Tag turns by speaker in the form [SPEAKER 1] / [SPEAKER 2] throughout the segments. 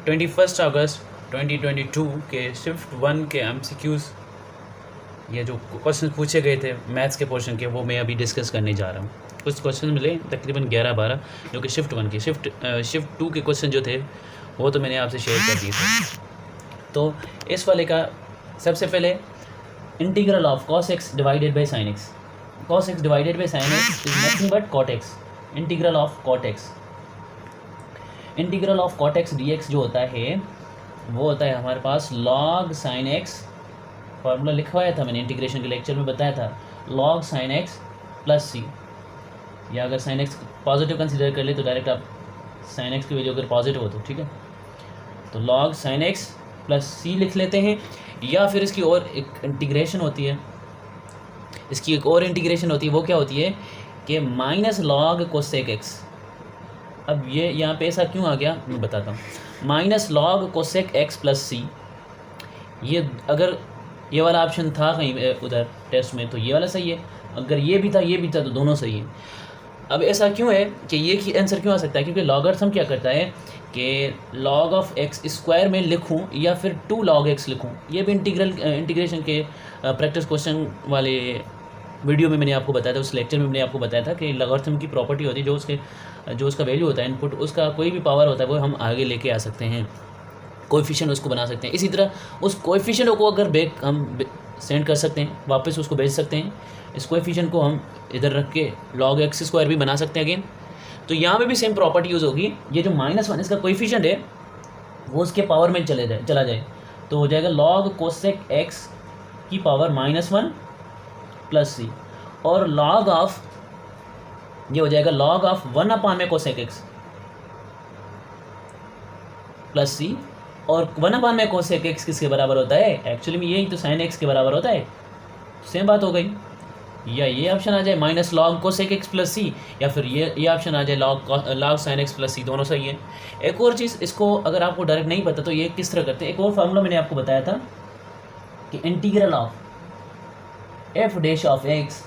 [SPEAKER 1] 21 अगस्त 2022 के शिफ्ट 1 के MCQs, ये जो क्वेश्चन पूछे गए थे मैथ्स के पोर्शन के, वो मैं अभी डिस्कस करने जा रहा हूँ। कुछ क्वेश्चन मिले तकरीबन 11-12, जो कि शिफ्ट 1 के। शिफ्ट 2 के क्वेश्चन जो थे वो तो मैंने आपसे शेयर कर दिए थे। तो इस वाले का सबसे पहले integral of cos x divided by sin x। cos x divided by sin x is nothing but cot x। Integral of cot x, integral of cot x dx जो होता है वो होता है हमारे पास log sin x। फार्मूला लिखवाया था मैंने, इंटीग्रेशन के लेक्चर में बताया था, log sin x plus C. या अगर sin x पॉजिटिव कंसीडर कर ले तो डायरेक्ट आप sin x की वैल्यू अगर पॉजिटिव हो तो ठीक है, तो log sin x प्लस सी लिख लेते हैं। या फिर इसकी और एक इंटीग्रेशन होती है, इसकी एक और इंटीग्रेशन होती है, वो क्या होती है कि माइनस log cosec x। अब ये यहाँ पे ऐसा क्यों आ गया मैं बताता हूँ। Minus log cosec x plus C, ये अगर ये वाला ऑप्शन था कहीं उधर टेस्ट में तो ये वाला सही है, अगर ये भी था तो दोनों सही है। अब ऐसा क्यों है कि ये की आंसर क्यों आ सकता है, क्योंकि लॉगरिथम क्या करता है कि log ऑफ एक्स स्क्वायर में लिखूं या फिर 2 log x लिखूं। ये भी इंटीग्रेशन के प्रैक्टिस क्वेश्चन वाले वीडियो में मैंने आपको बताया था, उस लेक्चर में मैंने आपको बताया था कि लॉगरिथम की प्रॉपर्टी होती है, जो उसका वैल्यू होता है इनपुट, उसका कोई भी पावर होता है वो हम आगे लेके आ सकते हैं, कोएफिशिएंट उसको बना सकते हैं। इसी तरह उस कोएफिशिएंट को अगर हम सेंड कर सकते हैं, वापस उसको भेज सकते हैं। इस कोएफिशिएंट को हम इधर रख के log x स्क्वायर भी बना सकते हैं अगेन। तो यहाँ पे भी सेम प्रॉपर्टी यूज़ होगी। ये जो -1 इसका कोएफिशिएंट है वो उसके पावर में चला जाए तो हो जाएगा log cosec x की पावर -1 प्लस सी, और log ऑफ ये हो जाएगा log ऑफ 1 अपान में cosec x प्लस सी, और 1 अपान में cosec x किसके बराबर होता है, एक्चुअली में यही तो sin x के बराबर होता है। सेम बात हो गई। या ये ऑप्शन आ जाए minus log cosec x plus C, या फिर ये ऑप्शन आ जाए log sin x plus C, दोनों सही है। एक और चीज़, इसको अगर आपको डायरेक्ट नहीं पता तो ये किस तरह करते हैं, एक और फार्मूला मैंने आपको बताया था कि integral of f dash of x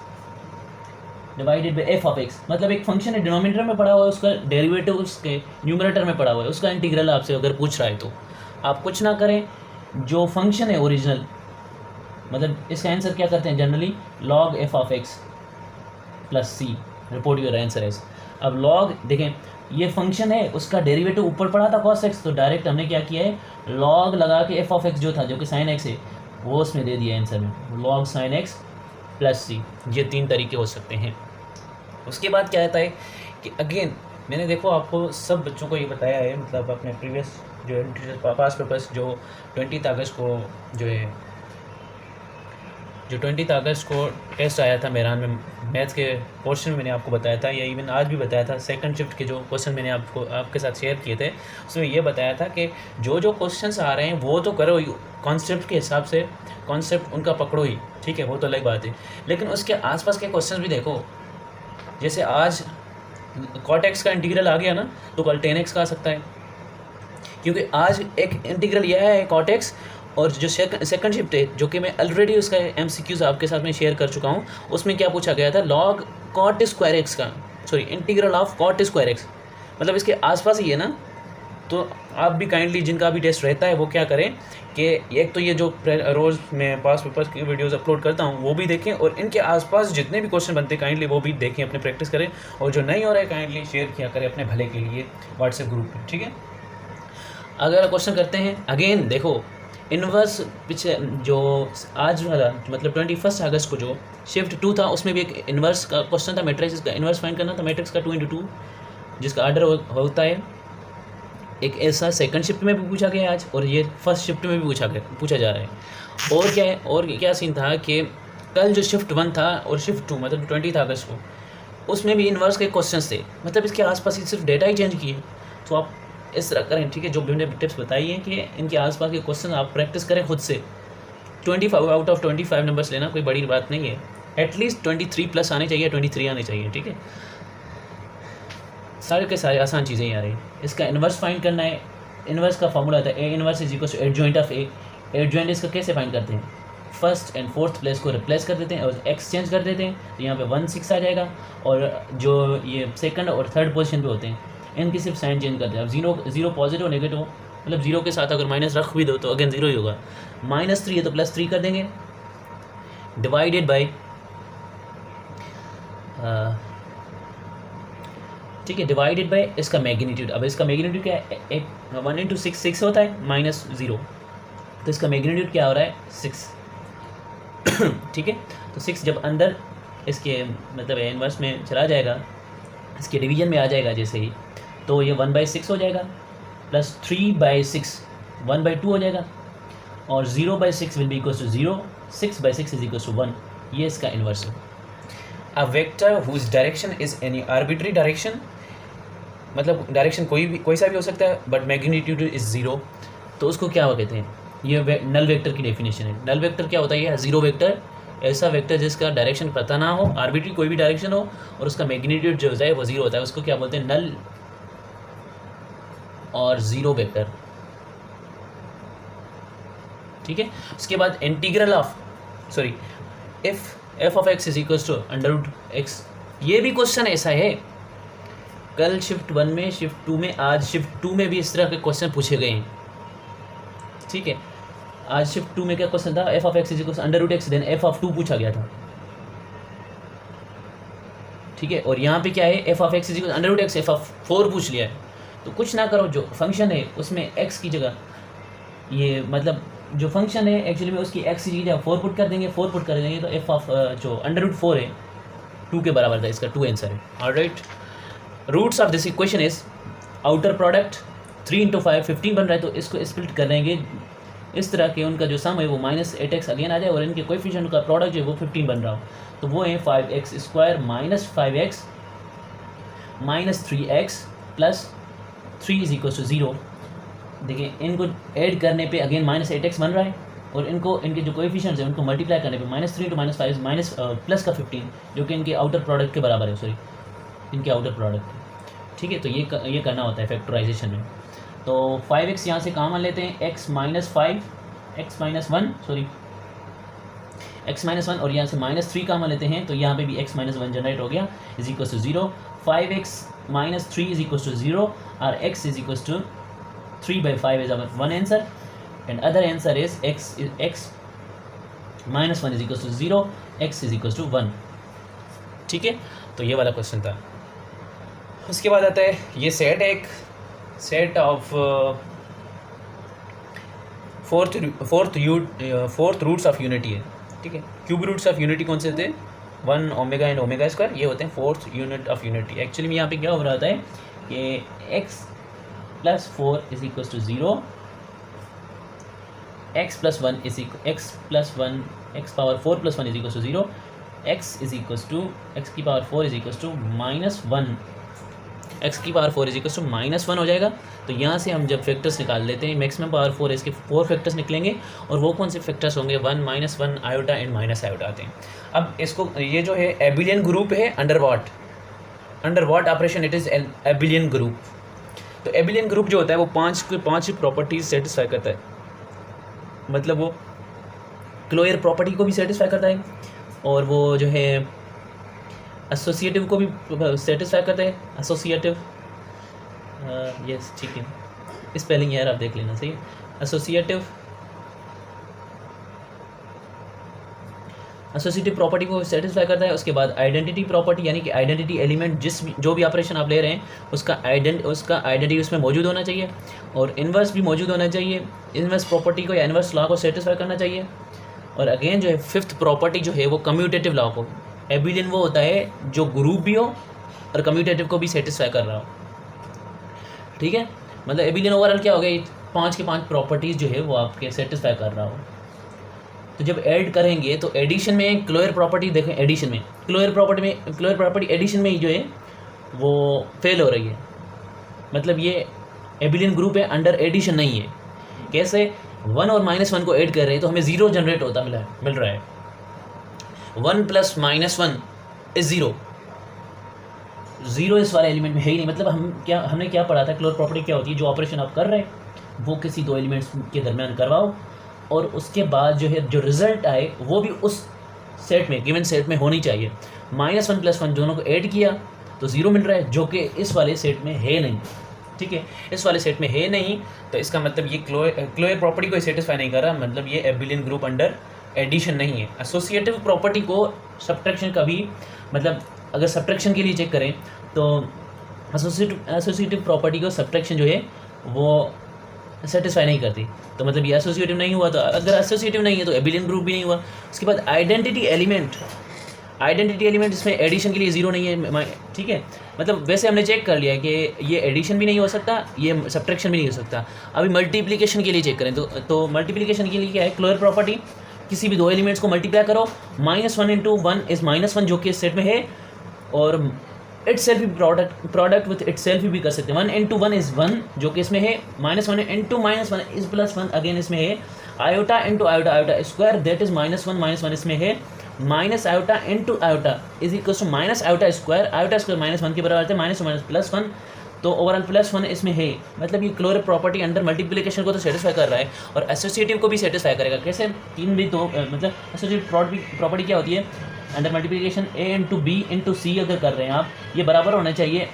[SPEAKER 1] divided by f of x, मतलब एक फंक्शन है डिनोमिनेटर में पड़ा हुआ है, उसका डेरिवेटिव उसके न्यूमरेटर में पड़ा हुआ है, उसका इंटीग्रल आपसे अगर पूछ रहा है तो आप कुछ ना करें, जो फंक्शन है ओरिजिनल, मतलब इसका आंसर क्या करते हैं generally, log f of x plus C, report your answer as. अब log देखें, ये फंक्शन है, उसका डेरिवेटिव ऊपर पड़ा था cos x, तो डायरेक्ट हमने क्या किया है, log लगा के f ऑफ x जो था, जो कि sin x है, वो उसमें दे दिया आंसर में, log sin x plus C. ये 3 तरीके हो सकते हैं। उसके बाद क्या रहता है कि अगेन मैंने देखो आपको सब बच्चों को ये बताया है, मतलब अपने प्रीवियस जो पास पेपर्स जो 20 अगस्त को जो 20 अगस्त को टेस्ट आया था मेरान में मैथ्स के पोर्शन में, मैंने आपको बताया था, या इवन आज भी बताया था, सेकंड शिफ्ट के जो क्वेश्चन मैंने आपके साथ शेयर किए थे, उसमें ये बताया था कि जो क्वेश्चंस आ रहे हैं वो तो करो कॉन्सेप्ट के हिसाब से, कॉन्सेप्ट उनका पकड़ो ही, ठीक है, वो तो अलग बात है, लेकिन उसके आसपास के क्वेश्चन भी देखो। जैसे आज cot x का इंटीग्रल आ गया ना, तो कल tan x का आ सकता है, क्योंकि आज एक इंटीग्रल यह है cot x, और जो सेकंड शिफ्ट है जो कि मैं ऑलरेडी उसका MCQs आपके साथ में शेयर कर चुका हूँ, उसमें क्या पूछा गया था, log cot स्क्वायर x का, sorry integral of cot square x, मतलब इसके आसपास ही है ना। तो आप भी काइंडली जिनका भी टेस्ट रहता है वो क्या करें कि एक तो ये जो रोज़ मैं पास पेपर्स की वीडियोस अपलोड करता हूँ वो भी देखें, और इनके आसपास जितने भी क्वेश्चन बनते हैं काइंडली वो भी देखें, अपने प्रैक्टिस करें, और जो नहीं हो रहा है काइंडली शेयर किया करें अपने भले के लिए व्हाट्सएप ग्रुप पे, ठीक है। अगला क्वेश्चन करते हैं। अगेन देखो इन्वर्स पीछे जो आज वाला मतलब 21 अगस्त को जो शिफ्ट 2 था, उसमें भी एक इन्वर्स का क्वेश्चन था, मैट्रिक्स का इन्वर्स फाइंड करना था, मैट्रिक्स का 2×2 जिसका ऑर्डर होता है। एक ऐसा सेकंड शिफ्ट में भी पूछा गया आज, और ये फर्स्ट शिफ्ट में भी पूछा जा रहा है। और क्या है, और क्या सीन था कि कल जो शिफ्ट 1 था और शिफ्ट 2 मतलब 20 अगस्त को, उसमें भी इन्वर्स के क्वेश्चंस थे, मतलब इसके आसपास ही सिर्फ डेटा ही चेंज किए। तो आप इस तरह करें, ठीक है, जो मैंने टिप्स बताई हैं कि इनके आसपास के क्वेश्चन आप प्रैक्टिस करें खुद से। 25 आउट ऑफ 25 नंबर्स लेना कोई बड़ी बात नहीं है, एटलीस्ट 23 प्लस आने चाहिए, 23 आने चाहिए, ठीक है। सारे के सारे आसान चीज़ें ही आ रही हैं। इसका इन्वर्स फाइंड करना है, इन्वर्स का फॉर्मूला आता है A inverse is equal to adjoint of A. Adjoint इसका कैसे फाइंड करते हैं, फर्स्ट एंड फोर्थ प्लेस को रिप्लेस कर देते हैं और एक्सचेंज कर देते हैं, तो यहाँ पे 1 6 आ जाएगा, और जो ये सेकंड और थर्ड पोजीशन पे होते हैं इनकी सिर्फ साइन चेंज करते हैं। अब जीरो पॉजिटिव नेगेटिव मतलब 0 के साथ अगर माइनस रख भी दो तो अगेन 0 ही होगा। -3 है तो +3 कर देंगे, डिवाइडेड बाई, ठीक है, डिवाइडेड बाई इसका मैग्नीट्यूड। अब इसका मैग्नीट्यूड क्या है, 1 × 6 6 होता है, -0, तो इसका मैग्नीट्यूड क्या हो रहा है 6। ठीक है, तो 6 जब अंदर इसके मतलब इनवर्स में चला जाएगा, इसके डिवीजन में आ जाएगा जैसे ही, तो ये 1/6 हो जाएगा, प्लस 3/6 1/2 हो जाएगा, और 0/6 will be equals to 0, 6/6 is equals to 1। ये इसका इन्वर्स है। A vector whose direction is any arbitrary direction, मतलब डायरेक्शन कोई सा भी हो सकता है, बट मैग्नीट्यूड इज 0, तो उसको क्या कहते हैं, ये नल वेक्टर की डेफिनेशन है। नल वेक्टर क्या होता है, ये 0 वेक्टर, ऐसा वेक्टर जिसका डायरेक्शन पता ना हो, आर्बिट्री कोई भी डायरेक्शन हो, और उसका मैग्नीट्यूड जो होता है वो 0 होता है, उसको क्या बोलते हैं, नल और 0 वेक्टर। ठीक है, उसके बाद integral of, sorry, if f of x is equals to √x, ये भी क्वेश्चन ऐसा है, कल शिफ्ट 1 में, शिफ्ट 2 में, आज शिफ्ट 2 में भी इस तरह के क्वेश्चन पूछे गए हैं। ठीक है, आज शिफ्ट 2 में क्या क्वेश्चन था, f of x is equals to √x, then f of 2 पूछा गया था। ठीक है, और यहाँ पे क्या है, f of x is equals √x, f of 4 पूछ लिया है। तो कुछ ना करो, जो फंक्शन है उसमें x की जगह, ये मतलब जो फंक्शन है एक्चुअली में उसकी x की जगह 4 पुट कर देंगे, 4 पुट कर देंगे तो f ऑफ जो √4 है 2 के बराबर था, इसका 2 आंसर है। Alright, roots of this equation is outer product 3 × 5 15 बन रहा है, तो इसको स्प्लिट कर देंगे इस तरह के, उनका जो सम है वो -8x अगेन आ जाए, और इनके कोएफिशिएंट का प्रोडक्ट जो है वो 15 बन रहा हो, तो वो है 5x² - 5x - 3x + 3 is equal to 0। देखिए, इनको ऐड करने पे अगेन -8x बन रहा है, और इनको इनके जो कोएफिशिएंट्स हैं उनको मल्टीप्लाई करने पे -3 × -5 माइनस प्लस का 15, जो कि इनके आउटर प्रोडक्ट के बराबर है, सॉरी इनके आउटर प्रोडक्ट। ठीक है, तो ये करना होता है फैक्टराइजेशन में। तो 5x यहाँ से कॉमन लेते हैं, x - 5 x - 1 सॉरी x - 1, और यहाँ से -3 कॉमन लेते हैं, तो यहाँ पे भी x - 1 जनरेट हो गया, is equal to 0। 5x - 3 is equal to 0, और x is equal to 3/5 is our one answer, and other answer is x - 1 is equals to 0, x is equals to 1। ठीक है, तो ये वाला क्वेश्चन था। उसके बाद आता है, ये सेट है, एक set of fourth roots of unity है। ठीक है, क्यूब रूट्स ऑफ यूनिटी कौन से थे, 1 ओमेगा एंड ओमेगा स्क्वायर, ये होते हैं fourth unit of unity. Actually में यहाँ पे क्या हो रहा होता है कि x + 4 is equal to 0, x + 1 is x + 1 x power 4 + 1 is equal to 0, x is equal to x की power 4 is equal to -1, x की पावर 4 इज इक्वल टू -1 हो जाएगा। तो यहाँ से हम जब फैक्टर्स निकाल लेते हैं, मैक्सिमम पावर 4 है, इसके 4 फैक्टर्स निकलेंगे, और वो कौन से फैक्टर्स होंगे, 1 -1 आयोटा एंड माइनस आयोटा आते हैं। अब इसको, ये जो है एबिलियन ग्रुप है, under what operation it is abelian group. तो एबिलियन ग्रुप जो होता है वो 5 प्रॉपर्टीज सेटिस्फाई करता है, मतलब वो क्लोयर प्रॉपर्टी को भी सेटिस्फाई करता है, और वो जो है एसोसिएटिव को भी सेटिस्फाई करता है, एसोसिएटिव, यस ठीक है, स्पेलिंग यार आप देख लेना, सही है, एसोसिएटिव प्रॉपर्टी को सेटिस्फाई करता है। उसके बाद आइडेंटिटी प्रॉपर्टी, यानी कि आइडेंटिटी एलिमेंट, जो भी ऑपरेशन आप ले रहे हैं उसका आइडेंटिटी उसमें मौजूद होना चाहिए, और इन्वर्स भी मौजूद होना चाहिए, इन्वर्स प्रॉपर्टी को या इन्वर्स लॉ को सेटिस्फाई करना चाहिए। और अगेन जो है 5th प्रॉपर्टी जो है वो कम्यूटेटिव लॉ को, एबिलियन वो होता है जो ग्रुप भी हो और कम्यूटेटिव को भी सेटिस्फाई कर रहा हो। ठीक है, मतलब एबिलियन ओवरऑल क्या हो गया, 5 के 5 प्रॉपर्टीज़ जो है वो आपके सेटिस्फाई कर रहा हो। तो जब ऐड करेंगे तो एडिशन में क्लोयर प्रॉपर्टी देखें, एडिशन में क्लोयर प्रॉपर्टी एडिशन में ही जो है वो फेल हो रही है, मतलब ये एबिलियन ग्रुप है, अंडर एडिशन नहीं है। कैसे, 1 और -1 को ऐड कर रहे हैं तो हमें 0 जनरेट होता मिल रहा है, 1 + -1 इज 0 इस वाले एलिमेंट में है ही नहीं। मतलब हमने क्या पढ़ा था, क्लोयर प्रॉपर्टी क्या होती है, जो ऑपरेशन आप कर रहे हैं वो किसी 2 एलिमेंट्स के दरमियान करवाओ, और उसके बाद जो है जो रिज़ल्ट आए वो भी उस सेट में, गिवन सेट में होनी चाहिए। -1 + 1 दोनों को ऐड किया तो 0 मिल रहा है, जो कि इस वाले सेट में है नहीं। ठीक है, इस वाले सेट में है नहीं, तो इसका मतलब ये क्लोयर प्रॉपर्टी को सेटिस्फाई नहीं कर रहा, मतलब ये एबिलियन ग्रुप अंडर एडिशन नहीं है। एसोसिएटिव प्रॉपर्टी को सब्ट्रैक्शन का भी, मतलब अगर सब्ट्रैक्शन के लिए चेक करें तो एसोसिएटिव प्रॉपर्टी को सब्ट्रैक्शन जो है वो सेटिस्फाई नहीं करती, तो मतलब ये एसोसिएटिव नहीं हुआ। तो अगर एसोसिएटिव नहीं है तो एबिलियन ग्रुप भी नहीं हुआ। उसके बाद आइडेंटिटी एलिमेंट इसमें एडिशन के लिए ज़ीरो नहीं है, ठीक है, मतलब वैसे हमने चेक कर लिया है कि ये एडिशन भी नहीं हो सकता, ये सब्ट्रैक्शन भी नहीं हो सकता। अभी मल्टीप्लिकेशन के लिए चेक करें तो मल्टीप्लिकेशन के लिए क्या है, क्लोयर प्रॉपर्टी, किसी भी दो एलिमेंट्स को मल्टीप्लाई करो, -1 × 1 इज़ -1 जो कि इस सेट में है, और इट सेल्फ भी प्रोडक्ट विथ इट सेल्फ भी कर सकते हैं। 1 × 1 इज़ 1 जो कि इसमें है, -1 × -1 इज़ +1 अगेन इसमें है, iota × iota square that is -1 इसमें है, minus iota × iota is equal to minus iota square -1 के बराबर है, -1 +1, तो ओवरऑल +1 इसमें है। मतलब ये क्लोयर प्रॉपर्टी अंडर मल्टीप्लिकेशन को तो सेटिस्फाई कर रहा है और एसोसिएटिव को भी सेटिस्फाई करेगा। कैसे, तीन भी तो मतलब एसोसिएटिव प्रॉपर्टी क्या होती है under multiplication, A × B × C अगर कर रहे हैं आप, ये बराबर होना चाहिए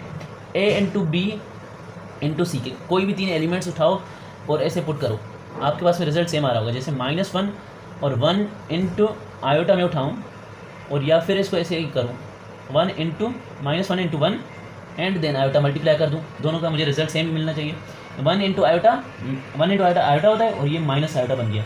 [SPEAKER 1] A × B × C के। कोई भी तीन एलिमेंट्स उठाओ और ऐसे पुट करो, आपके पास में रिजल्ट सेम आ रहा होगा। जैसे -1 और 1 × आयोटा में उठाऊँ, और या फिर इसको ऐसे ही करूँ, -1 × 1 एंड देन आयोटा मल्टीप्लाई कर दूँ, दोनों का मुझे रिजल्ट सेम ही मिलना चाहिए। 1 × आयोटा आयोटा होता है और ये माइनस आयोटा बन गया,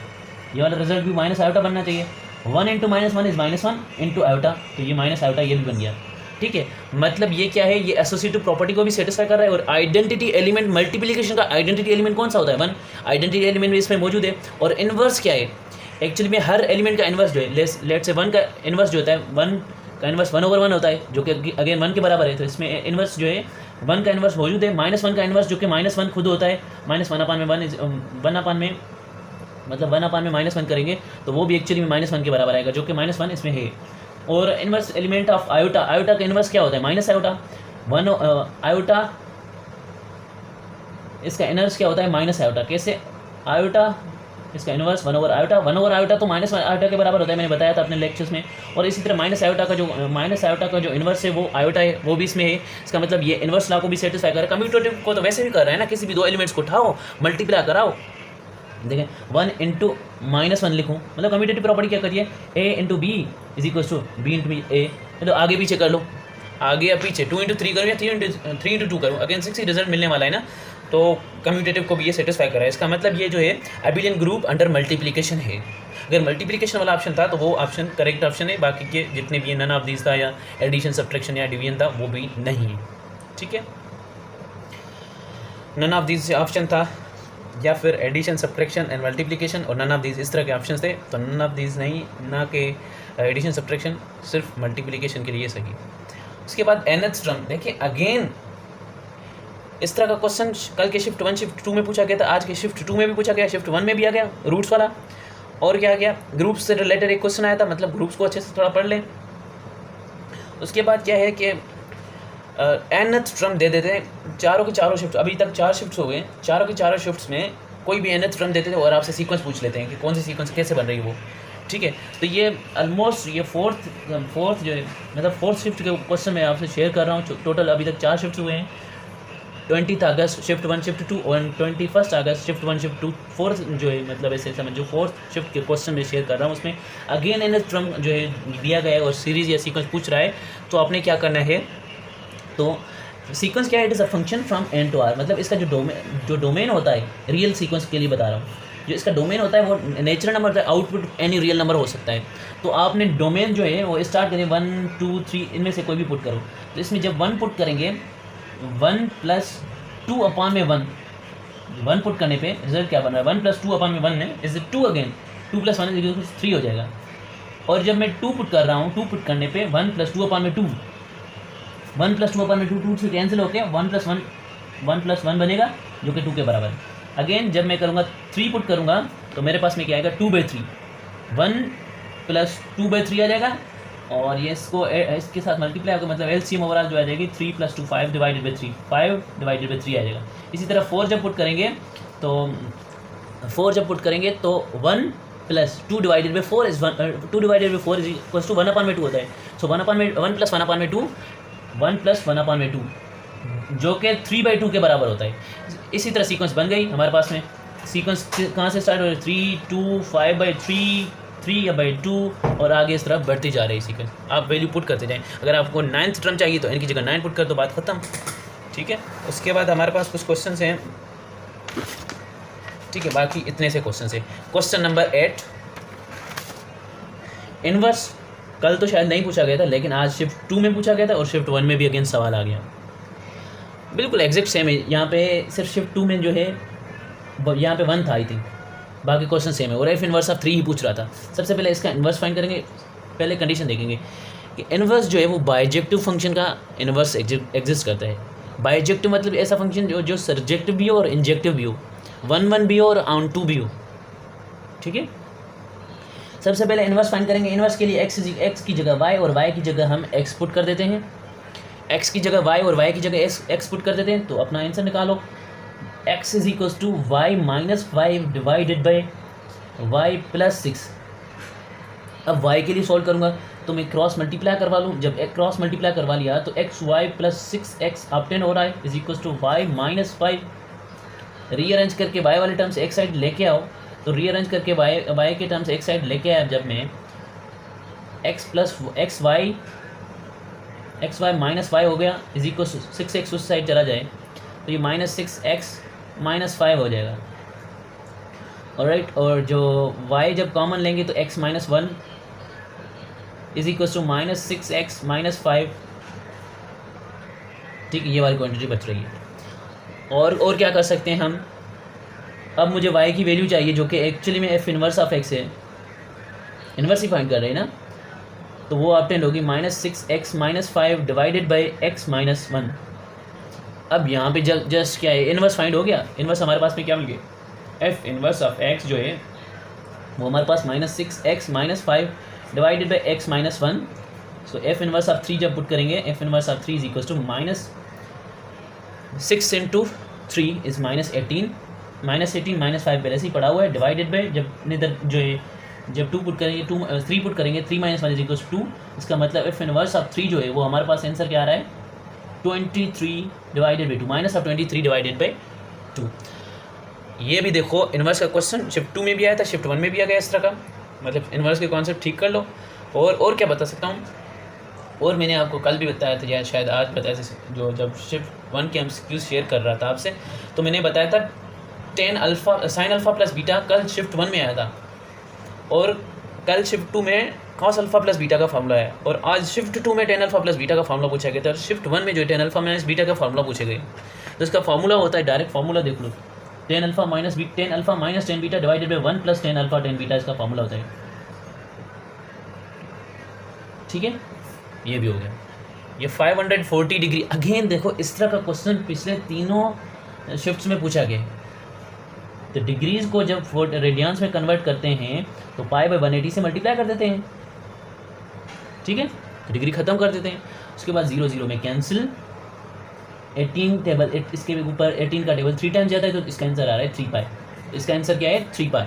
[SPEAKER 1] ये वाला रिजल्ट भी माइनस आयोटा बनना चाहिए। 1 × -1 इज़ -1 × आयोटा, तो ये माइनस आयोटा ये भी बन गया, ठीक है। मतलब ये क्या है, ये एसोसिएटिव प्रॉपर्टी को भी सेटिस्फाई कर रहा है। और आइडेंटिटी एलिमेंट, मल्टीप्लिकेशन का आइडेंटिटी एलिमेंट कौन सा होता है, 1 आइडेंटिटी एलिमेंट भी इसमें मौजूद है। और इन्वर्स क्या है, एक्चुअली में हर एलिमेंट का इन्वर्स जो है, लेट से 1 का इन्वर्स जो होता है, 1 का इन्वर्स 1/1 होता है, जो कि अगेन 1 के बराबर है। तो इसमें इन्वर्स जो है 1 का इन्वर्स मौजूद है, -1 का इन्वर्स जो कि -1 खुद होता है, -1/1 में मतलब 1/1 में -1 करेंगे तो वो भी एक्चुअली में -1 के बराबर आएगा, जो कि -1 इसमें है। और inverse element of iota, iota का इन्वर्स क्या होता है, माइनस आयोटा। 1 आयोटा, इसका इन्वर्स क्या होता है, माइनस आयोटा। कैसे, आयोटा इसका इन्वर्स 1/आयोटा, 1/आयोटा तो -1 आयोटा के बराबर होता है, मैंने बताया था अपने लेक्चर्स में। और इसी तरह माइनस आयोटा का जो इन्वर्स है वो आयोटा है, वो भी इसमें है। इसका मतलब ये इन्वर्स लॉ को भी सेटिस्फाई कर रहा है। कम्यूटेटिव को तो वैसे भी कर रहा है ना, किसी भी दो एलिमेंट्स को उठाओ, मल्टीप्लाई कराओ। देखें 1 × -1 लिखूँ, मतलब कम्यूटेटिव प्रॉपर्टी क्या करिए, A × B is equal to B × A, मतलब आगे पीछे कर लो, आगे या पीछे 2 × 3 करूँ या 3 × 2 करूँ, अगेन 6 ही रिजल्ट मिलने वाला है ना। तो कम्यूटेटिव को भी ये सेटिस्फाई कर रहा है। इसका मतलब ये जो है एबिलियन ग्रुप अंडर मल्टीप्लिकेशन है। अगर मल्टीप्लिकेशन वाला ऑप्शन था तो वो ऑप्शन करेक्ट ऑप्शन है, बाकी के जितने भी नन ऑफ दीज था या एडिशन सब्ट्रैक्शन या डिवीजन था वो भी नहीं है, ठीक है। नन ऑफ दीज ऑप्शन था, या फिर एडिशन सब्ट्रैक्शन एंड मल्टीप्लिकेशन, और नन ऑफ दीज इस तरह के ऑप्शन थे। तो नन ऑफ दीज नहीं, ना के एडिशन सब्ट्रैक्शन, सिर्फ मल्टीप्लिकेशन के लिए सही। उसके बाद nth टर्म, देखिए अगेन इस तरह का क्वेश्चन कल के शिफ्ट 1 शिफ्ट 2 में पूछा गया था, आज के शिफ्ट 2 में भी पूछा गया, शिफ्ट 1 में भी आ गया रूट्स वाला। और क्या गया, ग्रुप्स से रिलेटेड एक क्वेश्चन आया था, मतलब ग्रुप्स को अच्छे से थोड़ा पढ़ लें। उसके बाद क्या है कि nth टर्म दे देते हैं, चारों के चारों शिफ्ट, अभी तक 4 शिफ्ट्स हो गए, चारों के चारों शिफ्ट्स में कोई भी nth टर्म देते थे और आपसे सीक्वेंस पूछ लेते हैं कि कौन सी सीक्वेंस कैसे बन रही है वो, ठीक है। तो ये ऑलमोस्ट ये फोर्थ जो है, मतलब फोर्थ शिफ्ट के क्वेश्चन मैं आपसे शेयर कर रहा हूँ। टोटल अभी तक 4 शिफ्ट हुए हैं, 20 अगस्त शिफ्ट 1 शिफ्ट 2 और 21 अगस्त शिफ्ट 1 शिफ्ट 2। फोर्थ जो है, मतलब ऐसे समझो फोर्थ शिफ्ट के क्वेश्चन में शेयर कर रहा हूँ, उसमें अगेन nth टर्म जो है दिया गया है और सीरीज़ या सीक्वेंस पूछ रहा है। तो आपने क्या करना है, तो सीक्वेंस क्या है, it is a function from n to r, मतलब इसका जो डोमेन होता है, रियल सीक्वेंस के लिए बता रहा हूँ, जो इसका डोमेन होता है वो नेचुरल नंबर होता है, आउटपुट एनी रियल नंबर हो सकता है। तो आपने डोमेन जो है वो स्टार्ट करें 1 2 3 इनमें से कोई भी पुट करो। तो इसमें जब 1 पुट करेंगे, 1 + 2/1, 1 पुट करने पे रिजल्ट क्या बन रहा है, 1 + 2/1 है, इज 2 अगेन, 2 + 1 = 3 हो जाएगा। और जब मैं 2 पुट कर रहा हूँ, 2 पुट करने पे 1 + 2/2, 1 + 2/2 2 से कैंसिल होकर 1 + 1 बनेगा, जो कि 2 के बराबर है। अगेन जब मैं करूँगा 3 पुट करूँगा तो मेरे पास में क्या आएगा, 2/3, 1 + 2/3 आ जाएगा। और ये इसके साथ मल्टीप्लाई होगा, मतलब एलसीएम ओवरऑल जो आ जाएगी 3 + 2 5 / 3, 5 / 3 आ जाएगा। इसी तरह 4 जब पुट करेंगे तो 1 + 2 / 4 इज 1/4 1/2 होता है। सो 1 + 1/2 1 + 1/2 जो कि 3/2 के बराबर होता है। इसी तरह सीक्वेंस बन गई हमारे पास में। सीक्वेंस कहाँ से स्टार्ट हो रही है, 3 2 5/3 3/2 और आगे इस तरह बढ़ती जा रही है सीक्वेंस। आप वैल्यू पुट करते जाएं। अगर आपको 9th टर्म चाहिए तो इनकी जगह 9 पुट कर दो, बात ख़त्म। ठीक है, उसके बाद हमारे पास कुछ क्वेश्चन हैं। ठीक है, बाकी इतने से क्वेश्चन है। क्वेश्चन नंबर 8, इनवर्स कल तो शायद नहीं पूछा गया था, लेकिन आज शिफ्ट 2 में पूछा गया था और शिफ्ट 1 में भी अगेन सवाल आ गया। बिल्कुल एग्जैक्ट सेम है। यहाँ पे सिर्फ शिफ्ट 2 में जो है यहाँ पे 1 था आई थिंक, बाकी क्वेश्चन सेम है। और एफ इनवर्स ऑफ 3 ही पूछ रहा था। सबसे पहले इसका इनवर्स फाइंड करेंगे। पहले कंडीशन देखेंगे कि इनवर्स जो है वो बाइजेक्टिव फंक्शन का इनवर्स एग्जिस्ट करता है। बाइजेक्टिव मतलब ऐसा फंक्शन जो सर्जेक्टिव भी हो और इंजेक्टिव भी हो, 1 भी हो और ऑन 2 भी हो। ठीक है, सबसे पहले इनवर्स फाइंड करेंगे। इनवर्स के लिए एक्स की जगह वाई और वाई की जगह हम एक्स पुट कर देते हैं। एक्स की जगह वाई और वाई की जगह एक्स पुट कर देते हैं, तो अपना आंसर निकालो। x is equal to Y -5 divided by Y plus 6। अब y के लिए सॉल्व करूँगा तो मैं क्रॉस मल्टीप्लाई करवा लूँ। जब क्रॉस मल्टीप्लाई करवा लिया तो x Y plus 6x obtain हो रहा है is equal to Y -5। Rearrange करके y वाले टर्म्स एक साइड लेके आओ, तो रीअरेंज करके y के टर्म्स एक साइड लेके आया जब मैं x वाई -5 हो गया इज इक्वल टू 6x उस साइड चला जाए तो ये -6x -5 हो जाएगा। ऑलराइट, और जो y जब कॉमन लेंगे तो x -1 is equal to -6x -5। ठीक है, ये वाली क्वांटिटी बच रही है। और क्या कर सकते हैं हम, अब मुझे y की वैल्यू चाहिए जो कि एक्चुअली में f इनवर्स ऑफ x है। इनवर्स ही फाइंड कर रहे हैं ना, तो वो ऑब्टेन होगी -6x -5 डिवाइडेड बाई x -1। अब यहाँ पे जस्ट क्या है, इनवर्स फाइंड हो गया। इनवर्स हमारे पास में क्या मिल गया, f इनवर्स ऑफ x जो है वो हमारे पास -6x -5 divided by x -1। So f inverse of 3 जब पुट करेंगे, f inverse of 3 is equal to -6 into 3 is -18 -5 पहले से ही पड़ा हुआ है, डिवाइडेड बाई जब इधर जो है जब 2 पुट करेंगे 3 पुट करेंगे 3 - 1 इज इक्वल टू 2। इसका मतलब f इनवर्स ऑफ 3 जो है वो हमारे पास आंसर क्या आ रहा है, 23 डिवाइडेड बाई 2 -23 डिवाइडेड बाई 2। ये भी देखो इनवर्स का क्वेश्चन शिफ्ट 2 में भी आया था, शिफ्ट 1 में भी आ गया इस तरह का। मतलब इनवर्स के कॉन्सेप्ट ठीक कर लो। और क्या बता सकता हूँ, और मैंने आपको कल भी बताया था या शायद आज बताया था, जो जब शिफ्ट 1 के MCQ शेयर कर रहा था आपसे, तो मैंने बताया था tan alpha sin alpha plus beta कल शिफ्ट 1 में आया था, और कल शिफ्ट 2 में cos अल्फ़ा प्लस बीटा का फार्मूला है, और आज शिफ्ट 2 में tan अल्फ़ा प्लस बीटा का फार्मूला पूछा गया था, और शिफ्ट 1 में जो tan अल्फ़ा माइनस बीटा का फार्मूला पूछे गए। तो इसका फार्मूला होता है, डायरेक्ट फार्मूला देख लो, tan alpha minus tan beta divided by 1 plus tan alpha tan beta, इसका फार्मूला होता है। ठीक है, ये भी हो गया। ये 540 डिग्री अगेन देखो, इस तरह का क्वेश्चन पिछले तीनों शिफ्ट्स में पूछा गया। तो डिग्रीज को जब रेडियंस में कन्वर्ट करते हैं तो π/180 से मल्टीप्लाई कर देते हैं। ठीक है, तो डिग्री खत्म कर देते हैं। उसके बाद 0 0 में कैंसिल, 18 टेबल इसके ऊपर 18 का टेबल 3 टाइम्स जाता है, तो इसका आंसर आ रहा है 3π। इसका आंसर क्या है, 3π।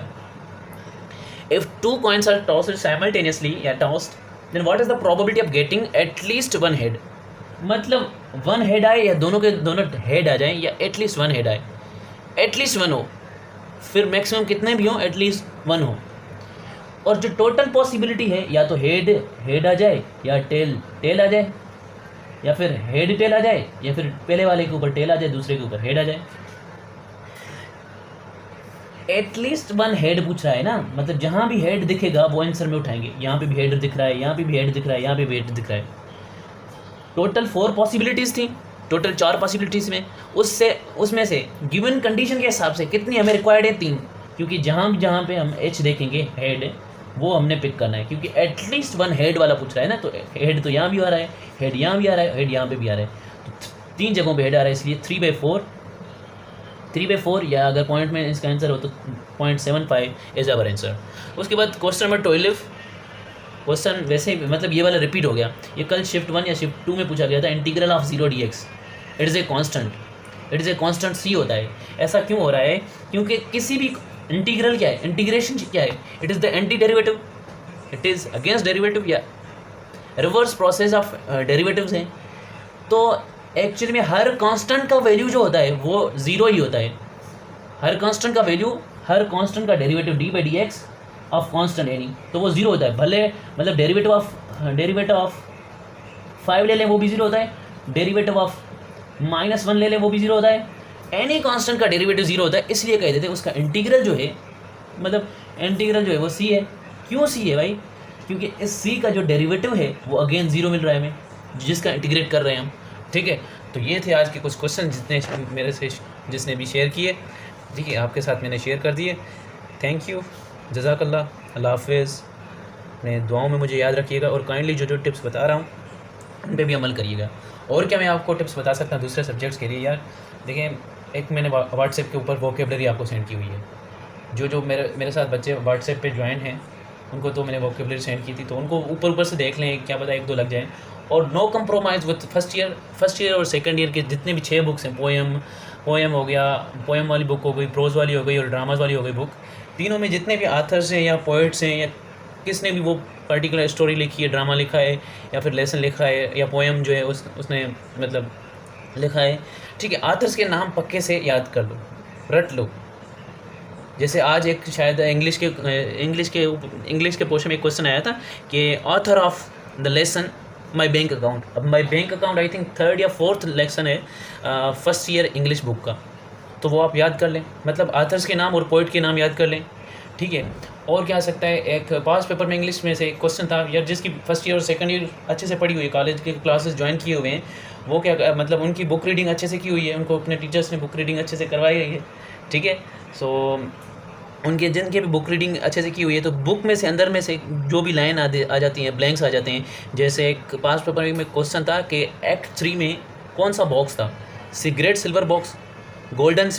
[SPEAKER 1] If 2 coins are tossed simultaneously या tossed, then what is the probability of getting at least one head? मतलब 1 हेड आए या दोनों के दोनों हेड आ जाएं, या एटलीस्ट 1 हेड आए। एटलीस्ट 1 हो, फिर मैक्सिमम कितने भी हो, एटलीस्ट 1 हो। और जो टोटल पॉसिबिलिटी है, या तो हेड आ जाए, या टेल आ जाए, या फिर हेड टेल आ जाए, या फिर पहले वाले के ऊपर टेल आ जाए, दूसरे के ऊपर हेड आ जाए। एटलीस्ट 1 हेड पूछ रहा है ना, मतलब जहाँ भी हेड दिखेगा वो आंसर में उठाएंगे। यहाँ पे भी हेड दिख रहा है, यहाँ पे भी हेड दिख रहा है, यहाँ पे भी हेड दिख रहा है। टोटल 4 पॉसिबिलिटीज़ थी, टोटल 4 पॉसिबिलिटीज़ में उसमें से गिवन कंडीशन के हिसाब से कितनी हमें रिक्वायर्ड है, 3। क्योंकि जहाँ पे हम एच देखेंगे हेड, वो हमने पिक करना है, क्योंकि एटलीस्ट 1 हेड वाला पूछ रहा है ना। तो हेड तो यहाँ भी आ रहा है, हेड यहाँ भी आ रहा है, हेड यहाँ पे भी आ रहा है, तो 3 जगहों पे हेड आ रहा है, इसलिए 3/4 या अगर पॉइंट में इसका आंसर हो तो 0.75 इज आवर आंसर। उसके बाद क्वेश्चन नंबर 12। क्वेश्चन वैसे मतलब ये वाला रिपीट हो गया, ये कल शिफ्ट 1 या शिफ्ट 2 में पूछा गया था। Integral of 0 dx it is a constant c होता है। ऐसा क्यों हो रहा है, क्योंकि किसी भी इंटीग्रल क्या है, इंटीग्रेशन क्या है, it is the anti derivative, it is against derivative या रिवर्स प्रोसेस ऑफ डेरिवेटिव्स हैं। तो एक्चुअली में हर कांस्टेंट का वैल्यू जो होता है वो ज़ीरो ही होता है। हर कांस्टेंट का वैल्यू, हर कांस्टेंट का derivative D by D x of constant any, तो वो ज़ीरो होता है। भले मतलब डेरिवेटिव ऑफ 5 ले लें वो भी ज़ीरो होता है, डेरिवेटिव ऑफ -1 ले लें वो भी ज़ीरो होता है। एनी कांस्टेंट का डेरिवेटिव ज़ीरो होता है, इसलिए कह देते हैं उसका इंटीग्रल जो है, मतलब इंटीग्रल जो है वो सी है। क्यों सी है भाई? क्योंकि इस सी का जो डेरिवेटिव है वो अगेन ज़ीरो मिल रहा है हमें, जिसका इंटीग्रेट कर रहे हैं हम। ठीक है, तो ये थे आज के कुछ क्वेश्चन जितने मेरे से जिसने भी शेयर किए। ठीक है, आपके साथ मैंने शेयर कर दिए। थैंक यू, जज़ाकल्लाह, अल्लाह हाफ़िज़। अपने दुआओं में मुझे याद रखिएगा और काइंडली जो टिप्स बता रहा हूँ उन पर भी अमल करिएगा। और क्या मैं आपको टिप्स बता सकता हूँ दूसरे सब्जेक्ट्स के लिए यार? देखिए, एक मैंने व्हाट्सएप के ऊपर वोकेबलरी आपको सेंड की हुई है। जो मेरे साथ बच्चे व्हाट्सएप पे ज्वाइन हैं उनको तो मैंने वोकेबलरी सेंड की थी, तो उनको ऊपर से देख लें, क्या पता 1-2 लग जाए। और no compromise with first year और सेकंड ईयर के जितने भी 6 बुक्स हैं, पोएम हो गया, पोएम वाली बुक हो गई, प्रोज वाली हो गई और ड्रामाज वाली हो गई बुक, तीनों में जितने भी आथर्स हैं या पोइट्स हैं या किसने भी वो पर्टिकुलर स्टोरी लिखी है, ड्रामा लिखा है या फिर लेसन लिखा है या पोएम जो है उसने मतलब लिखा है, ठीक है, आथर्स के नाम पक्के से याद कर लो, रट लो। जैसे आज एक शायद इंग्लिश के पोर्शन में एक क्वेश्चन आया था कि author of the lesson my bank account. अब my bank account I think 3rd या 4th लेसन है फर्स्ट ईयर इंग्लिश बुक का, तो वो आप याद कर लें, मतलब आथर्स के नाम और पोइट के नाम याद कर लें। ठीक है, और क्या आ सकता है, एक पास पेपर में इंग्लिश में से एक क्वेश्चन था यार, जिसकी फर्स्ट ईयर और सेकंड ईयर अच्छे से पढ़ी हुई है, कॉलेज के क्लासेस ज्वाइन किए हुए हैं, वो क्या मतलब उनकी बुक रीडिंग अच्छे से की हुई है, उनको अपने टीचर्स ने बुक रीडिंग अच्छे से करवाई है। ठीक है, सो उनके जिनके भी बुक रीडिंग अच्छे से की हुई है, तो बुक में से अंदर में से जो भी लाइन आ जाती हैं, ब्लैंक्स आ जाते हैं। जैसे एक पास पेपर में क्वेश्चन था कि एक्ट 3 में कौन सा बॉक्स था, cigarette silver box, golden